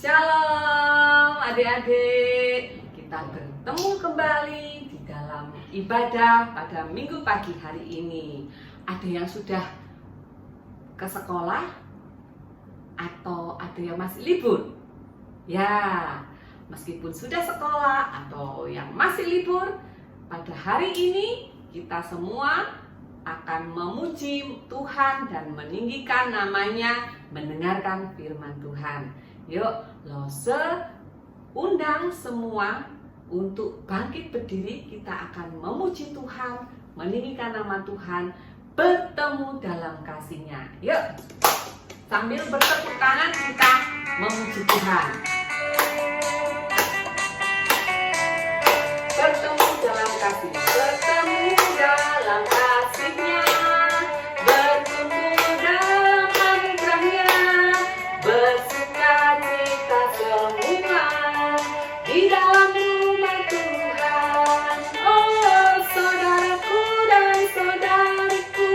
Shalom adik-adik, kita bertemu kembali di dalam ibadah pada minggu pagi hari ini. Ada yang sudah ke sekolah atau ada yang masih libur? Ya, meskipun sudah sekolah atau yang masih libur, pada hari ini kita semua akan memuji Tuhan dan meninggikan namanya, mendengarkan firman Tuhan. Yuk, Lose undang semua untuk bangkit berdiri. Kita akan memuji Tuhan, meninggikan nama Tuhan, bertemu dalam kasih-Nya. Yuk, sambil bertepuk tangan kita memuji Tuhan. Bertemu dalam kasih, bertemu dalam kasih-Nya, berkumpul dalam anugerah-Nya, bersuka cita semua di dalam rumah Tuhan. Oh, saudaraku dan saudariku,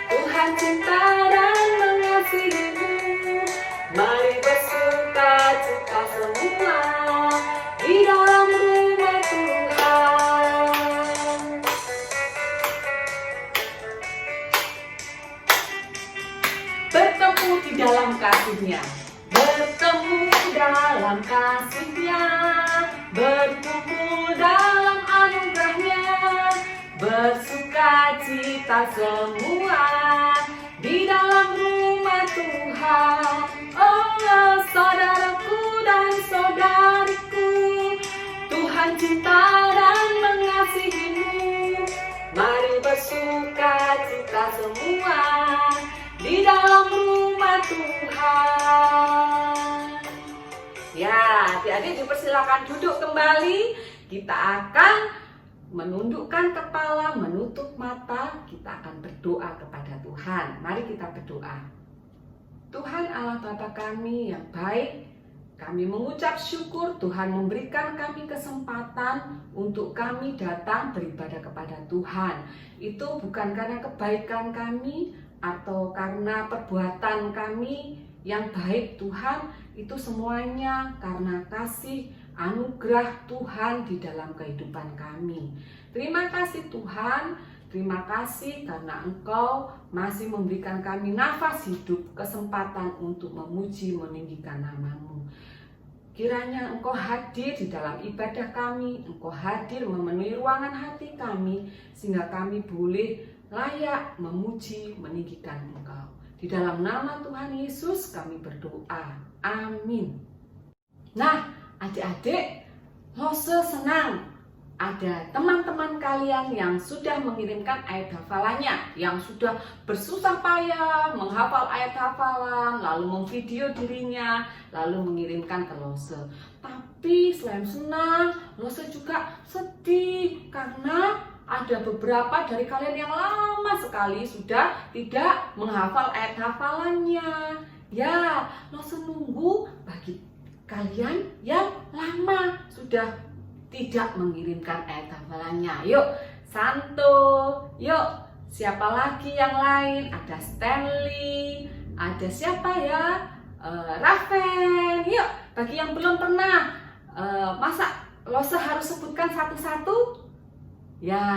Tuhan cinta dan mengasihimu. Mari bersuka cita semua di dalam rumah Tuhan. Bertemu di dalam kasih-Nya, bertemu dalam kasih-Nya, berkumpul dalam anugerah-Nya, bersuka cita semua di dalam rumah Tuhan. Oh, saudaraku dan saudariku, Tuhan cinta dan mengasihimu. Mari bersuka cita semua di dalam rumah Tuhan. Ya, adik-adik dipersilakan duduk kembali. Kita akan menundukkan kepala, menutup mata. Kita akan berdoa kepada Tuhan. Mari kita berdoa. Tuhan Allah Bapa kami yang baik, kami mengucap syukur Tuhan memberikan kami kesempatan untuk kami datang beribadah kepada Tuhan. Itu bukan karena kebaikan kami atau karena perbuatan kami yang baik, Tuhan. Itu semuanya karena kasih anugerah Tuhan di dalam kehidupan kami. Terima kasih Tuhan, terima kasih karena Engkau masih memberikan kami nafas hidup, kesempatan untuk memuji, meninggikan nama-Mu. Kiranya Engkau hadir di dalam ibadah kami, Engkau hadir memenuhi ruangan hati kami, sehingga kami boleh layak memuji, meninggikan Engkau. Di dalam nama Tuhan Yesus kami berdoa. Amin. Nah, adik-adik, Lose senang ada teman-teman kalian yang sudah mengirimkan ayat hafalannya, yang sudah bersusah payah menghafal ayat hafalan, lalu memvideo dirinya, lalu mengirimkan ke Lose. Tapi selain senang, Lose juga sedih karena ada beberapa dari kalian yang lama sekali sudah tidak menghafal ayat hafalannya. Ya, Lose nunggu bagi kalian yang lama sudah tidak mengirimkan ayat hafalannya. Yuk, Santo, yuk, siapa lagi yang lain? Ada Stanley, ada siapa ya? Raven. Yuk, bagi yang belum pernah, masa Lose harus sebutkan satu-satu? Ya,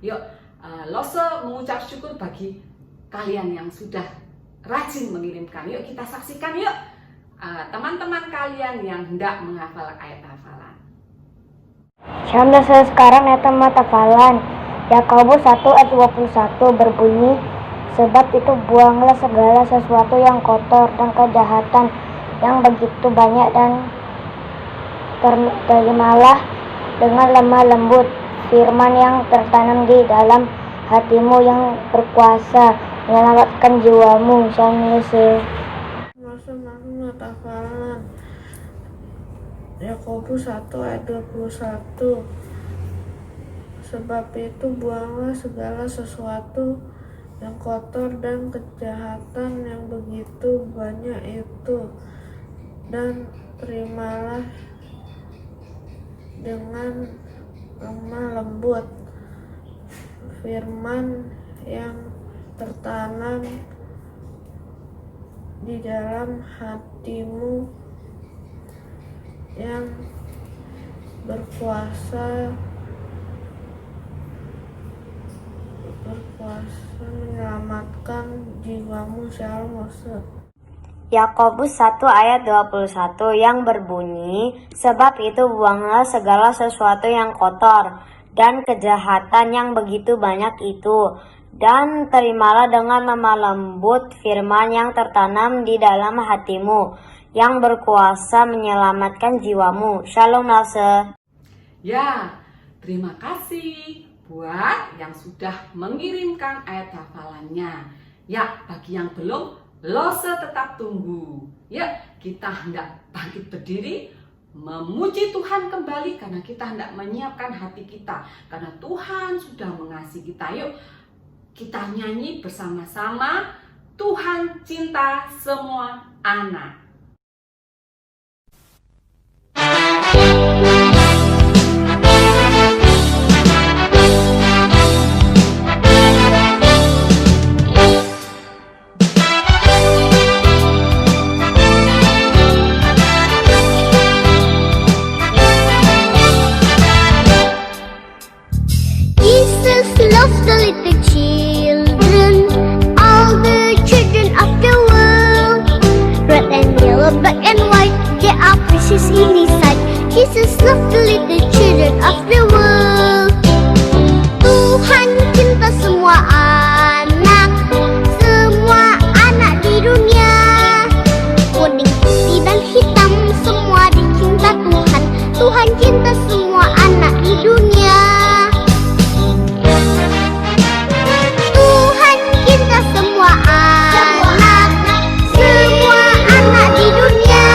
yuk, Lose mengucap syukur bagi kalian yang sudah rajin mengirimkan. Yuk kita saksikan yuk teman-teman kalian yang hendak menghafal ayat hafalan. Shalom, sekarang ayat hafalan Yakobus 1 ayat 21 berbunyi, sebab itu buanglah segala sesuatu yang kotor dan kejahatan yang begitu banyak, dan terimalah dengan lemah lembut firman yang tertanam di dalam hatimu, yang berkuasa menyelamatkan jiwamu. Shalom. Masuk hafalan Yakobus 1 ayat 21. Sebab itu buanglah segala sesuatu yang kotor dan kejahatan yang begitu banyak itu, dan terimalah dengan lemah lembut firman yang tertanam di dalam hatimu, yang berkuasa menyelamatkan jiwamu. Shalom. Yakobus 1 ayat 21 yang berbunyi, sebab itu buanglah segala sesuatu yang kotor dan kejahatan yang begitu banyak itu, dan terimalah dengan lemah lembut firman yang tertanam di dalam hatimu, yang berkuasa menyelamatkan jiwamu. Shalom Lase. Ya, terima kasih buat yang sudah mengirimkan ayat hafalannya. Ya, bagi yang belum, Lose tetap tunggu. Ya, kita hendak bangkit berdiri, memuji Tuhan kembali karena kita hendak menyiapkan hati kita. Karena Tuhan sudah mengasihi kita. Yuk, kita nyanyi bersama-sama, Tuhan cinta semua anak. Jesus loved the little children of the world. Tuhan cinta semua anak di dunia. Kuning, putih dan hitam semua dicinta Tuhan. Tuhan cinta semua anak di dunia. Tuhan cinta semua anak di dunia.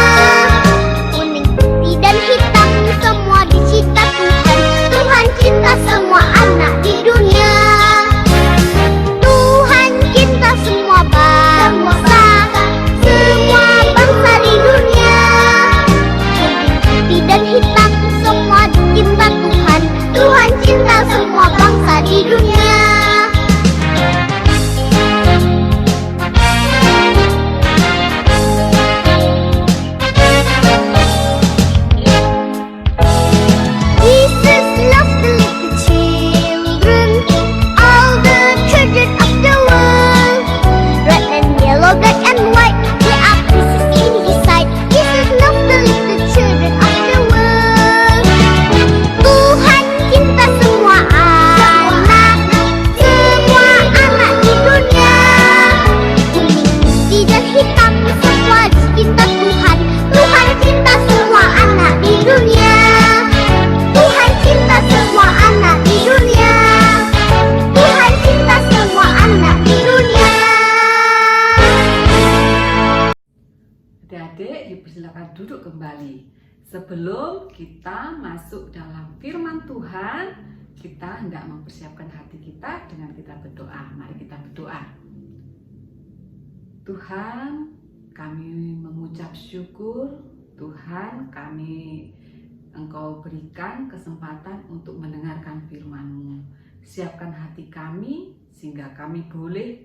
Kuning, putih dan hitam semua dicinta Tuhan. Tuhan cinta semua anak di dunia. Tuhan cinta semua bangsa di dunia. Kuning, putih dan hitam semua dicinta Tuhan. Tuhan cinta semua bangsa di dunia. Adik-adik, dipersilakan duduk kembali. Sebelum kita masuk dalam firman Tuhan, kita hendak mempersiapkan hati kita dengan kita berdoa. Mari kita berdoa. Tuhan, kami mengucap syukur. Tuhan, Engkau berikan kesempatan untuk mendengarkan firman-Mu. Siapkan hati kami sehingga kami boleh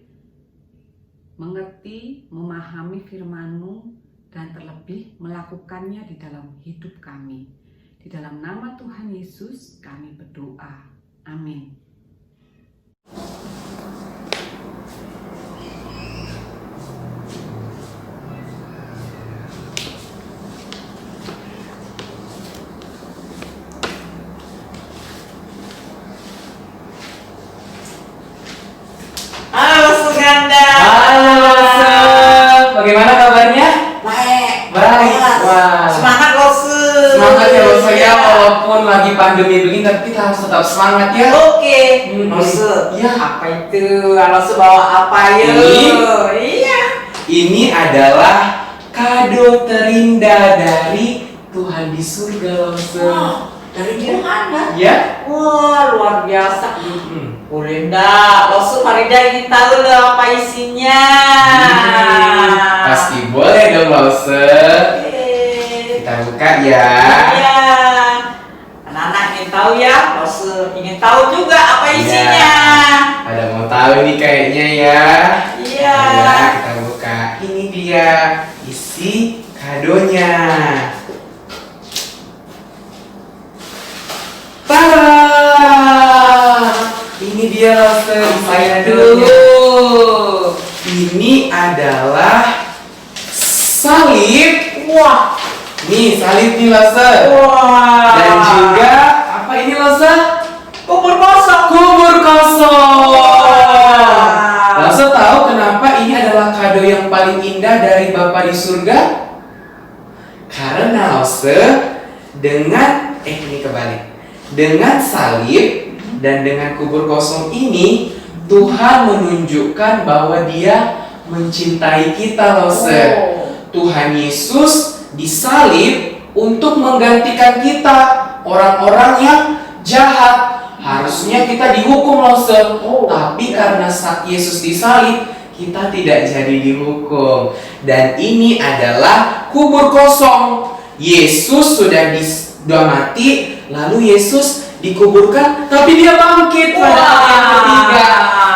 mengerti, memahami firman-Mu, dan terlebih melakukannya di dalam hidup kami. Di dalam nama Tuhan Yesus kami berdoa. Amin. Halo Suganda. Halo Lose, bagaimana kabarnya? Baik. Wah. Semangat Lose. Semangat ya Lose ya, walaupun lagi pandemi begini tapi kita harus tetap semangat ya. Oke. Lose. Iya. Apa itu? Lose bawa apa ya? Iya. Ini adalah kado terindah dari Tuhan di surga Lose. Dari mana? Ya. Wah, luar biasa. Mm-mm. Boleh ndak? Lose Farida ingin tahu loh apa isinya. Pasti boleh dong Lose. Oke. Kita buka ya. Iya. Anak-anak ingin tahu ya? Lose ingin tahu juga apa isinya. Ada mau tahu nih kayaknya ya. Iya. Ya, kita buka. Ini dia isi kadonya. Saya dulu. Ini adalah salib. Wah, Nih salib nih Lose. wah. Dan juga apa ini Lose? kubur kosong. Kubur kosong. Wah. Lose tahu kenapa ini adalah kado yang paling indah dari Bapa di surga? Karena Lose dengan ini kebalik. Dengan salib dan dengan kubur kosong ini Tuhan menunjukkan bahwa Dia mencintai kita, Lose. Tuhan Yesus disalib untuk menggantikan kita, orang-orang yang jahat. Harusnya kita dihukum, Lose. Tapi karena Yesus disalib, kita tidak jadi dihukum. Dan ini adalah kubur kosong. Yesus sudah mati, lalu Yesus dikuburkan, tapi Dia bangkit pada hari yang ketiga.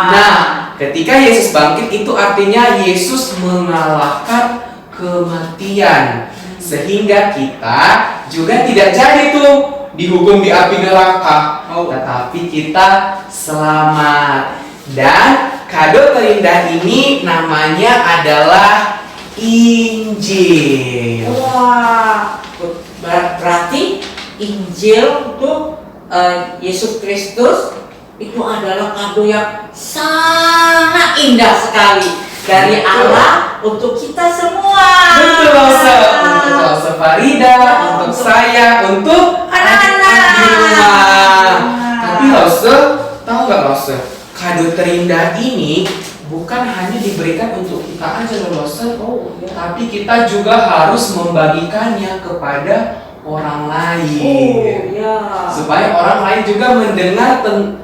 Nah, ketika Yesus bangkit itu artinya Yesus mengalahkan kematian, sehingga kita juga tidak jadi tuh dihukum di api neraka, tetapi kita selamat. Dan kado terindah ini namanya adalah Injil. Wah, berarti Injil untuk Yesus Kristus itu adalah kado yang sangat indah sekali dari Allah untuk kita semua. Betul, Lose. Untuk Lose Farida, untuk saya, untuk anak-anak di rumah. Tapi Lose, tahu nggak Lose? Kado terindah ini bukan hanya diberikan untuk kita aja loh, Lose. Tapi kita juga harus membagikannya kepada orang lain. Supaya orang lain juga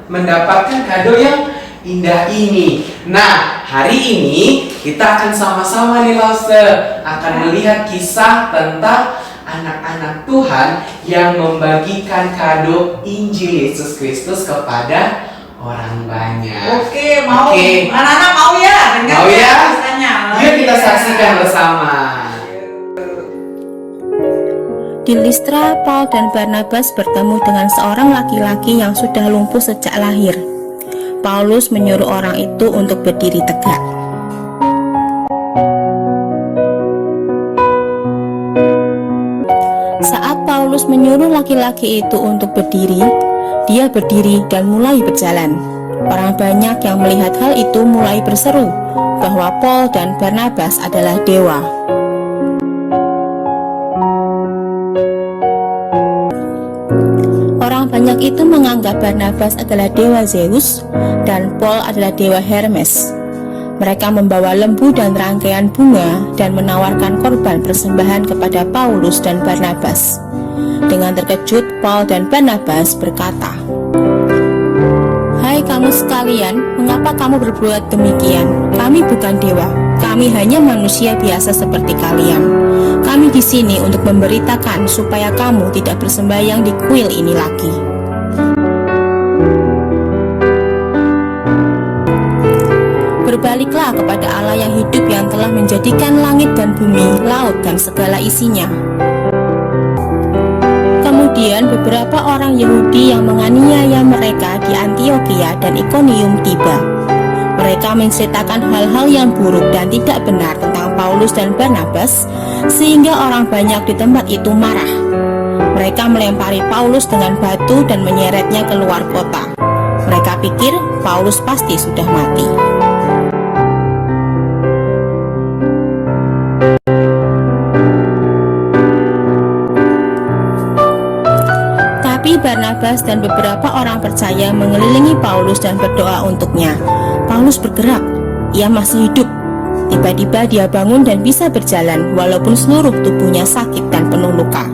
mendapatkan kado yang indah ini. Nah, hari ini kita akan sama-sama nih Lose akan melihat kisah tentang anak-anak Tuhan yang membagikan kado Injil Yesus Kristus kepada orang banyak. Oke, mau. Oke. Anak-anak mau ya? Dengar Mau ya? kisahnya. Yuk kita saksikan bersama. Di Listra, Paul dan Barnabas bertemu dengan seorang laki-laki yang sudah lumpuh sejak lahir. Paulus menyuruh orang itu untuk berdiri tegak. Saat Paulus menyuruh laki-laki itu untuk berdiri, dia berdiri dan mulai berjalan. Orang banyak yang melihat hal itu mulai berseru bahwa Paul dan Barnabas adalah dewa. Orang banyak itu menganggap Barnabas adalah dewa Zeus dan Paul adalah dewa Hermes. Mereka membawa lembu dan rangkaian bunga dan menawarkan korban persembahan kepada Paulus dan Barnabas. Dengan terkejut, Paul dan Barnabas berkata, "Hai kamu sekalian, mengapa kamu berbuat demikian? Kami bukan dewa, kami hanya manusia biasa seperti kalian. Kami di sini untuk memberitakan supaya kamu tidak bersembahyang di kuil ini lagi." Berbaliklah kepada Allah yang hidup yang telah menjadikan langit dan bumi, laut dan segala isinya. Kemudian beberapa orang Yahudi yang menganiaya mereka di Antiokhia dan Ikonium tiba. Mereka menceritakan hal-hal yang buruk dan tidak benar tentang Paulus dan Barnabas, sehingga orang banyak di tempat itu marah. Mereka melempari Paulus dengan batu dan menyeretnya keluar kota. Mereka pikir Paulus pasti sudah mati. Tapi Barnabas dan beberapa orang percaya mengelilingi Paulus dan berdoa untuknya. Paulus bergerak, ia masih hidup. Tiba-tiba dia bangun dan bisa berjalan walaupun seluruh tubuhnya sakit dan penuh luka.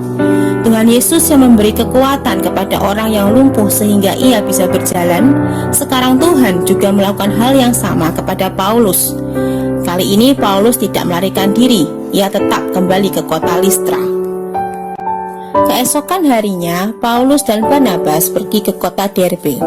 Tuhan Yesus yang memberi kekuatan kepada orang yang lumpuh sehingga ia bisa berjalan, sekarang Tuhan juga melakukan hal yang sama kepada Paulus. Kali ini Paulus tidak melarikan diri, ia tetap kembali ke kota Listra. Keesokan harinya, Paulus dan Barnabas pergi ke kota Derbe.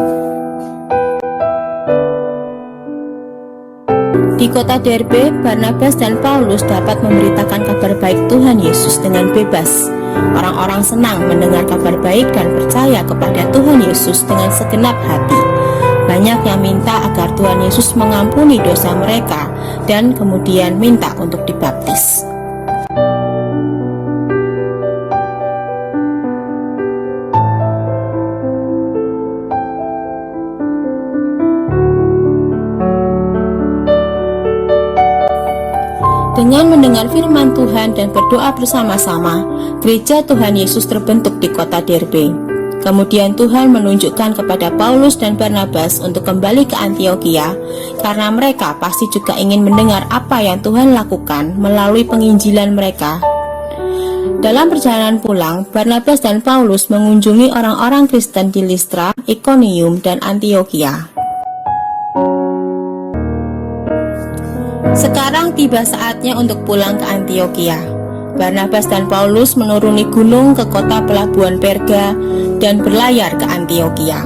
Di kota Derbe, Barnabas dan Paulus dapat memberitakan kabar baik Tuhan Yesus dengan bebas. Orang-orang senang mendengar kabar baik dan percaya kepada Tuhan Yesus dengan segenap hati. Banyak yang minta agar Tuhan Yesus mengampuni dosa mereka dan kemudian minta untuk dibaptis. Dengan mendengar firman Tuhan dan berdoa bersama-sama, gereja Tuhan Yesus terbentuk di kota Derbe. Kemudian Tuhan menunjukkan kepada Paulus dan Barnabas untuk kembali ke Antiokhia, karena mereka pasti juga ingin mendengar apa yang Tuhan lakukan melalui penginjilan mereka. Dalam perjalanan pulang, Barnabas dan Paulus mengunjungi orang-orang Kristen di Listra, Ikonium, dan Antiokhia. Sekarang tiba saatnya untuk pulang ke Antiokhia. Barnabas dan Paulus menuruni gunung ke kota pelabuhan Perga dan berlayar ke Antiokhia.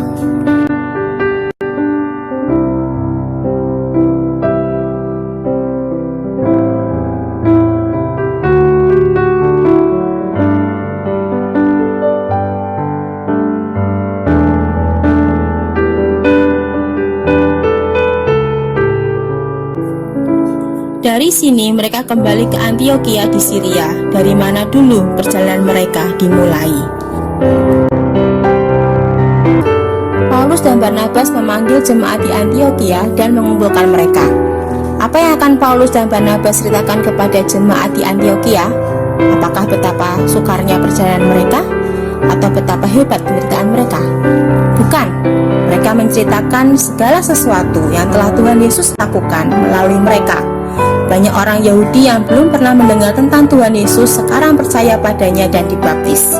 Dari sini mereka kembali ke Antiokhia di Syria, dari mana dulu perjalanan mereka dimulai. Paulus dan Barnabas memanggil jemaat di Antiokhia dan mengumpulkan mereka. Apa yang akan Paulus dan Barnabas ceritakan kepada jemaat di Antiokhia? Apakah betapa sukarnya perjalanan mereka? Atau betapa hebat penderitaan mereka? Bukan, mereka menceritakan segala sesuatu yang telah Tuhan Yesus lakukan melalui mereka. Banyak orang Yahudi yang belum pernah mendengar tentang Tuhan Yesus sekarang percaya padanya dan dibaptis.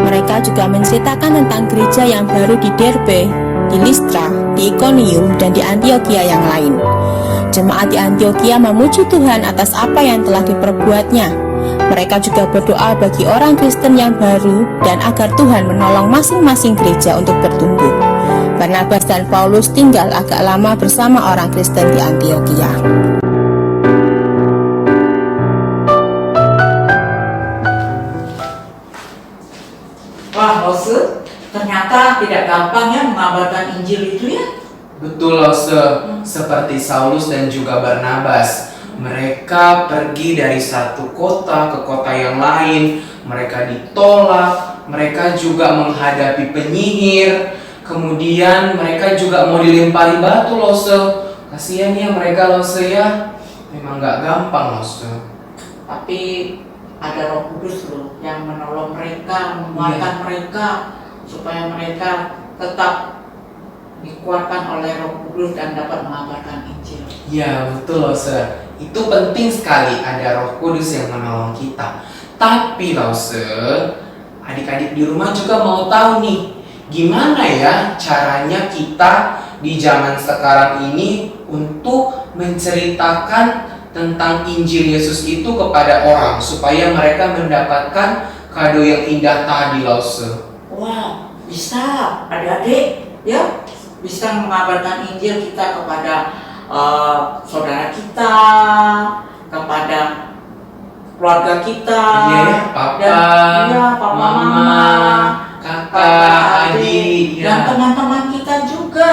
Mereka juga menceritakan tentang gereja yang baru di Derbe, di Listra, di Ikonium, dan di Antiokhia yang lain. Jemaat di Antiokhia memuji Tuhan atas apa yang telah diperbuatnya. Mereka juga berdoa bagi orang Kristen yang baru dan agar Tuhan menolong masing-masing gereja untuk bertumbuh. Barnabas dan Paulus tinggal agak lama bersama orang Kristen di Antiokhia. Wah, Lose, ternyata tidak gampang ya mengabarkan Injil itu ya. Betul, Lose. Seperti Saulus dan juga Barnabas, mereka pergi dari satu kota ke kota yang lain. Mereka ditolak, mereka juga menghadapi penyihir. Kemudian mereka juga mau dilempari batu, Lose. Kasihan ya mereka, Lose ya. Memang gak gampang, Lose. Tapi ada Roh Kudus loh yang menolong mereka, menguatkan mereka supaya mereka tetap dikuatkan oleh Roh Kudus dan dapat mengabarkan Injil. Ya, betul, Lose. Itu penting sekali ada Roh Kudus yang menolong kita. Tapi, Lose, adik-adik di rumah juga mau tahu nih, gimana ya caranya kita di zaman sekarang ini untuk menceritakan tentang Injil Yesus itu kepada orang supaya mereka mendapatkan kado yang indah tadi, Lose. Wah, bisa adik-adik ya, bisa mengabarkan Injil kita kepada saudara kita, kepada keluarga kita, Papa, Mama, kakak, adik, dan teman-teman kita juga.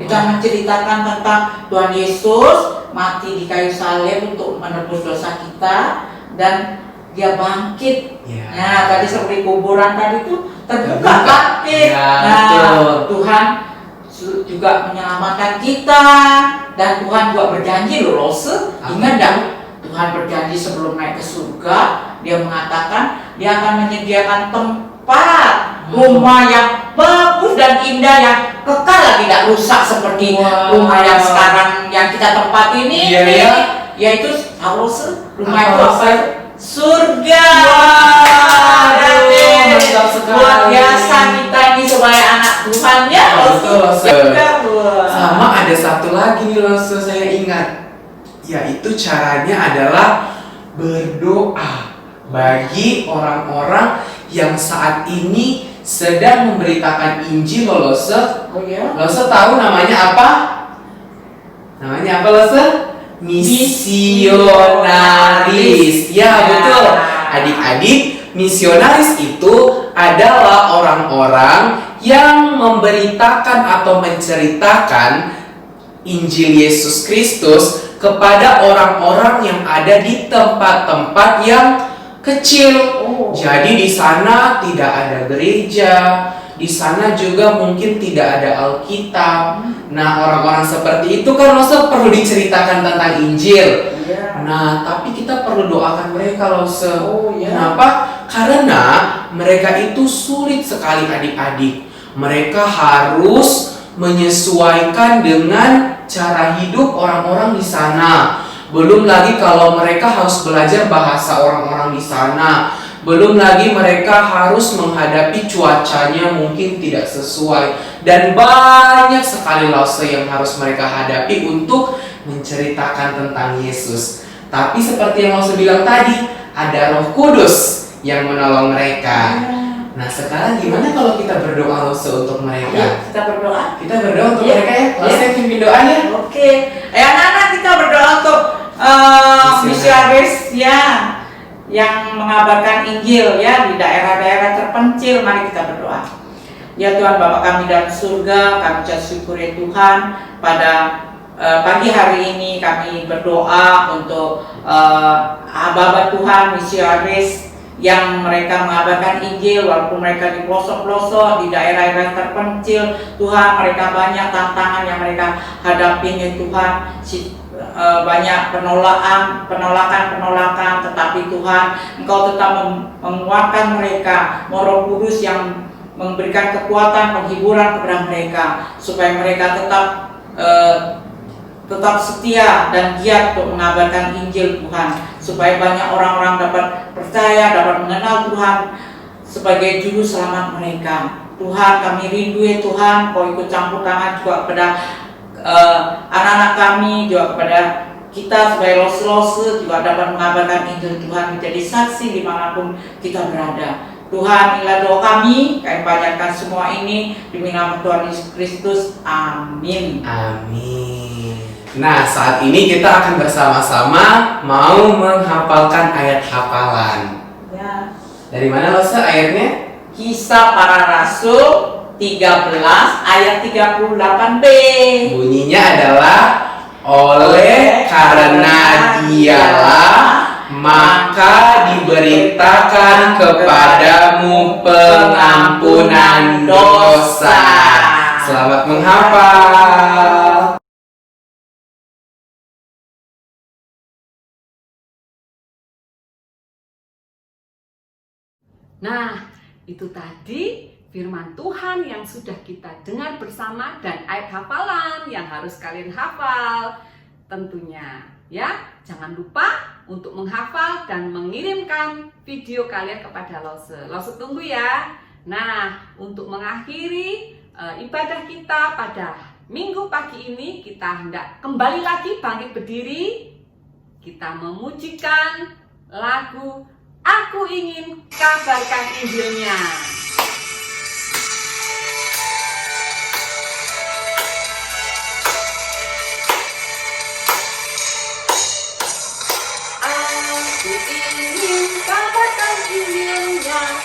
Kita menceritakan tentang Tuhan Yesus mati di kayu salib untuk menebus dosa kita dan dia bangkit. Nah, tadi seperti kuburan tadi itu terbuka bangkit. Nah, Tuhan juga menyelamatkan kita dan Tuhan juga berjanji loh, Lose. Ingat enggak? Tuhan berjanji sebelum naik ke surga, dia mengatakan dia akan menyediakan tempat rumah yang bagus dan indah yang kekal, tidak rusak seperti rumah yang sekarang yang kita tempati ini. Yaitu harus rumah itu apa? Surga. Luar biasa kita ini sebagai anak Tuhan ya. Sama ada satu lagi nih, Lose, saya ingat, yaitu caranya adalah berdoa bagi orang-orang yang saat ini sedang memberitakan Injil, Lose. Oh ya? Lose tahu namanya apa? Namanya apa, Lose? Misionaris. Ya, betul. Adik-adik, misionaris itu adalah orang-orang yang memberitakan atau menceritakan Injil Yesus Kristus kepada orang-orang yang ada di tempat-tempat yang kecil. Jadi di sana tidak ada gereja, di sana juga mungkin tidak ada Alkitab. Nah, orang-orang seperti itu kan maksud perlu diceritakan tentang Injil. Nah, tapi kita perlu doakan mereka loh. Kenapa? Karena mereka itu sulit sekali adik-adik. Mereka harus menyesuaikan dengan cara hidup orang-orang di sana. Belum lagi kalau mereka harus belajar bahasa orang-orang di sana. Belum lagi mereka harus menghadapi cuacanya mungkin tidak sesuai. Dan banyak sekali lause yang harus mereka hadapi untuk menceritakan tentang Yesus. Tapi seperti yang Lause bilang tadi, ada Roh Kudus yang menolong mereka. Nah, sekarang gimana kalau kita berdoa Lause untuk mereka? Kita berdoa. Kita berdoa untuk mereka ya. Lause pimpin doanya. Oke. Anak-anak kita berdoa untuk misionaris ya yang mengabarkan Injil ya di daerah-daerah terpencil. Mari kita berdoa. Ya Tuhan Bapa kami dalam surga, kami ucap syukur ya Tuhan pada pagi hari ini kami berdoa untuk Bapa Tuhan misionaris yang mereka mengabarkan Injil walaupun mereka di pelosok-pelosok, di daerah-daerah terpencil. Tuhan, mereka banyak tantangan yang mereka hadapi ya Tuhan. Banyak penolakan, tetapi Tuhan Engkau tetap menguatkan mereka, Roh Kudus yang memberikan kekuatan, penghiburan kepada mereka supaya mereka tetap setia dan giat untuk mengabarkan Injil Tuhan, supaya banyak orang-orang dapat percaya, dapat mengenal Tuhan sebagai juru selamat mereka. Tuhan, kami rindu ya Tuhan, Kau ikut campur tangan juga kepada anak-anak kami, juga kepada kita sebagai los-los juga dapat mengabarkan Injil Tuhan, menjadi saksi dimanapun kita berada. Tuhan, inilah doa kami panjatkan semua ini demi nama Tuhan Yesus Kristus. Amin. Amin. Nah, saat ini kita akan bersama-sama mau menghafalkan ayat hafalan. Ya. Dari mana Lause ayatnya? Kisah Para Rasul 13 ayat 38b. Bunyinya adalah oleh karena dialah maka diberitakan kepadamu pengampunan dosa. Selamat menghafal. Nah, itu tadi firman Tuhan yang sudah kita dengar bersama dan ayat hafalan yang harus kalian hafal tentunya. Ya, jangan lupa untuk menghafal dan mengirimkan video kalian kepada Lause. Lause tunggu ya. Nah, untuk mengakhiri ibadah kita pada minggu pagi ini, kita hendak kembali lagi bangkit berdiri. Kita memujikan lagu Aku Ingin Kabarkan Injilnya.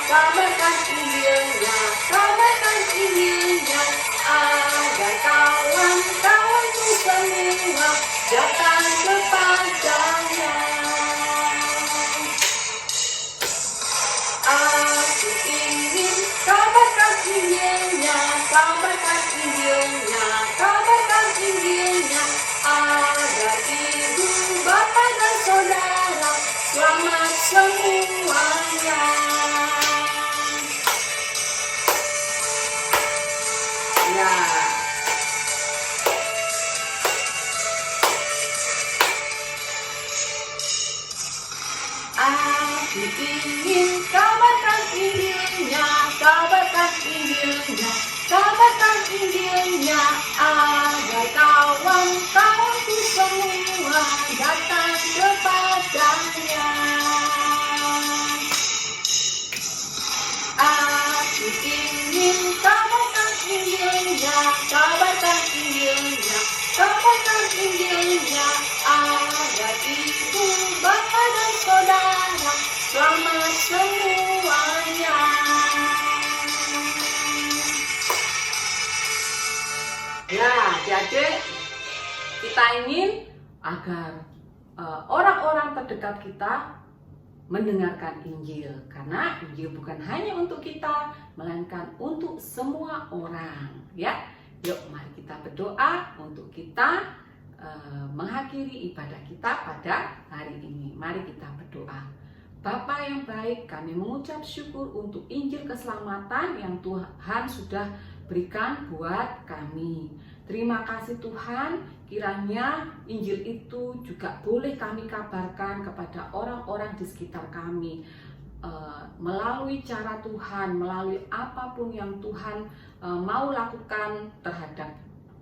Kabarkan Injilnya, kabarkan Injilnya, agar kawan-kawanku semua datang kepadanya. Aku ingin kabarkan Injilnya, kabarkan Injilnya, kabarkan Injilnya, agar ibu, bapak dan saudara selamat semuanya. Ya. Aku ingin kabarkan Injilnya, kabarkan Injilnya, kabarkan Injilnya, agar kawan-kawanku semua datang kepadanya. Aku ingin kabarkan Injilnya, kabarkan Injilnya, kabarkan Injilnya, agar ibu, bapak dan saudara selamat semuanya. adik-adik, kita ingin agar orang-orang terdekat kita mendengarkan Injil, karena Injil bukan hanya untuk kita, melainkan untuk semua orang. Ya, yuk mari kita berdoa untuk kita mengakhiri ibadah kita pada hari ini. Mari kita berdoa. Bapa yang baik, kami mengucap syukur untuk Injil keselamatan yang Tuhan sudah berikan buat kami. Terima kasih Tuhan, kiranya Injil itu juga boleh kami kabarkan kepada orang-orang di sekitar kami, melalui cara Tuhan, melalui apapun yang Tuhan mau lakukan terhadap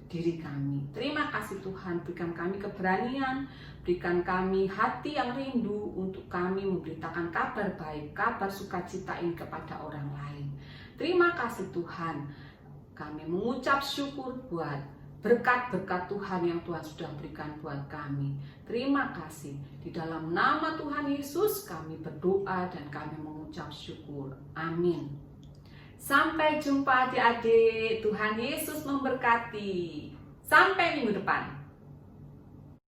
diri kami. Terima kasih Tuhan, berikan kami keberanian, berikan kami hati yang rindu untuk kami memberitakan kabar baik, kabar sukacita ini kepada orang lain. Terima kasih Tuhan, kami mengucap syukur buat berkat-berkat Tuhan yang Tuhan sudah berikan buat kami. Terima kasih. Di dalam nama Tuhan Yesus kami berdoa dan kami mengucap syukur. Amin. Sampai jumpa adik-adik. Tuhan Yesus memberkati. Sampai minggu depan.